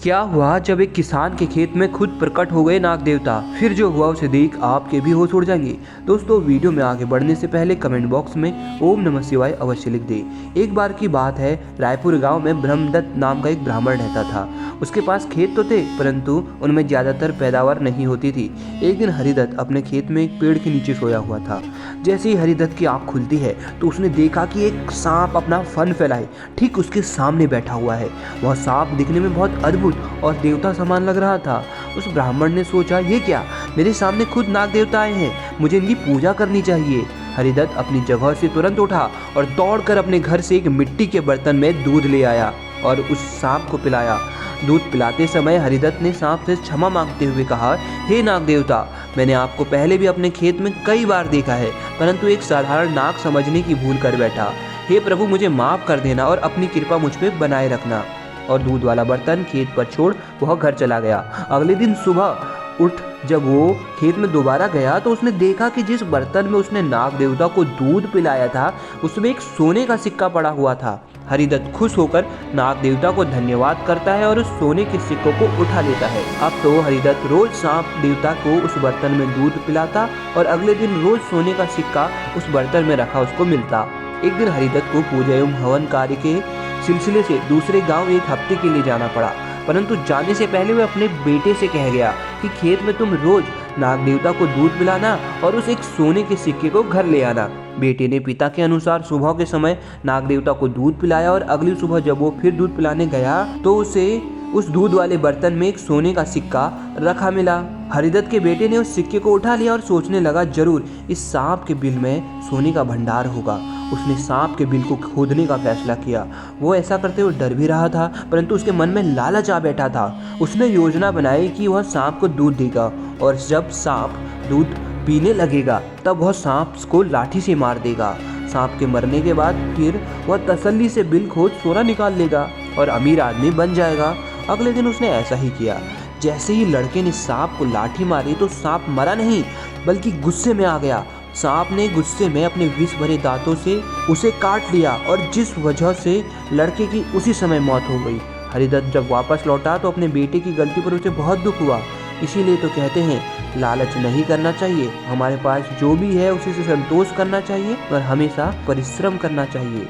क्या हुआ जब एक किसान के खेत में खुद प्रकट हो गए नाग देवता। फिर जो हुआ उसे देख आपके भी होश उड़ जाएंगे। दोस्तों, वीडियो में आगे बढ़ने से पहले कमेंट बॉक्स में ओम नमः शिवाय अवश्य लिख दे। एक बार की बात है, रायपुर गांव में ब्रह्मदत्त नाम का एक ब्राह्मण रहता था। उसके पास खेत तो थे, परंतु उनमें ज्यादातर पैदावार नहीं होती थी। एक दिन हरिदत्त अपने खेत में एक पेड़ के नीचे सोया हुआ था। जैसे ही हरिदत्त की आंख खुलती है तो उसने देखा कि एक सांप अपना फन फैलाए ठीक उसके सामने बैठा हुआ है। वह सांप दिखने में बहुत अद्भुत और देवता समान लग रहा था। उस ब्राह्मण ने सोचा, ये क्या, मेरे सामने खुद नाग देवता आए हैं, मुझे इनकी पूजा करनी चाहिए। हरिदत्त अपनी जगह से तुरंत उठा और दौड़कर अपने घर से एक मिट्टी के बर्तन में दूध ले आया और उस सांप को पिलाया। दूध पिलाते समय हरिदत्त ने सांप से क्षमा मांगते हुए कहा, हे नाग देवता, मैंने आपको पहले भी अपने खेत में कई बार देखा है, परंतु एक साधारण नाग समझने की भूल कर बैठा। हे प्रभु, मुझे माफ कर देना और अपनी कृपा मुझ पे बनाए रखना। और दूध वाला बर्तन खेत पर छोड़ वह घर चला गया। अगले दिन सुबह उठ जब वो खेत में दोबारा गया तो उसने देखा कि जिस बर्तन में उसने नाग देवता को दूध पिलाया था उसमें एक सोने का सिक्का पड़ा हुआ था। हरिदत्त खुश होकर नाग देवता को धन्यवाद करता है और उस सोने के सिक्कों को उठा लेता है। अब तो हरिदत्त रोज सांप देवता को उस बर्तन में दूध पिलाता और अगले दिन रोज सोने का सिक्का उस बर्तन में रखा उसको मिलता। एक दिन हरिदत्त को पूजा एवं हवन कार्य के सिलसिले से दूसरे गांव एक हफ्ते के लिए जाना पड़ा, परंतु जाने से पहले वह अपने बेटे से कह गया कि खेत में तुम रोज नाग देवता को दूध पिलाना और उस एक सोने के सिक्के को घर ले आना। बेटे ने पिता के अनुसार सुबह के समय नाग देवता को दूध पिलाया और अगली सुबह जब वो फिर दूध पिलाने गया तो उसे उस दूध वाले बर्तन में एक सोने का सिक्का रखा मिला। हरिदत्त के बेटे ने उस सिक्के को उठा लिया और सोचने लगा, जरूर इस सांप के बिल में सोने का भंडार होगा। उसने सांप के बिल को खोदने का फैसला किया। वो ऐसा करते हुए डर भी रहा था, परंतु उसके मन में लालच आ बैठा था। उसने योजना बनाई कि वह सांप को दूध देगा और जब सांप दूध पीने लगेगा तब वह सांप को लाठी से मार देगा। सांप के मरने के बाद फिर वह तसल्ली से बिल खोद सोना निकाल लेगा और अमीर आदमी बन जाएगा। अगले दिन उसने ऐसा ही किया। जैसे ही लड़के ने सांप को लाठी मारी तो सांप मरा नहीं बल्कि गुस्से में आ गया। सांप ने गुस्से में अपने विष भरे दांतों से उसे काट लिया और जिस वजह से लड़के की उसी समय मौत हो गई। हरिदत्त जब वापस लौटा तो अपने बेटे की गलती पर उसे बहुत दुख हुआ। इसीलिए तो कहते हैं, लालच नहीं करना चाहिए, हमारे पास जो भी है उसी से संतोष करना चाहिए और हमेशा परिश्रम करना चाहिए।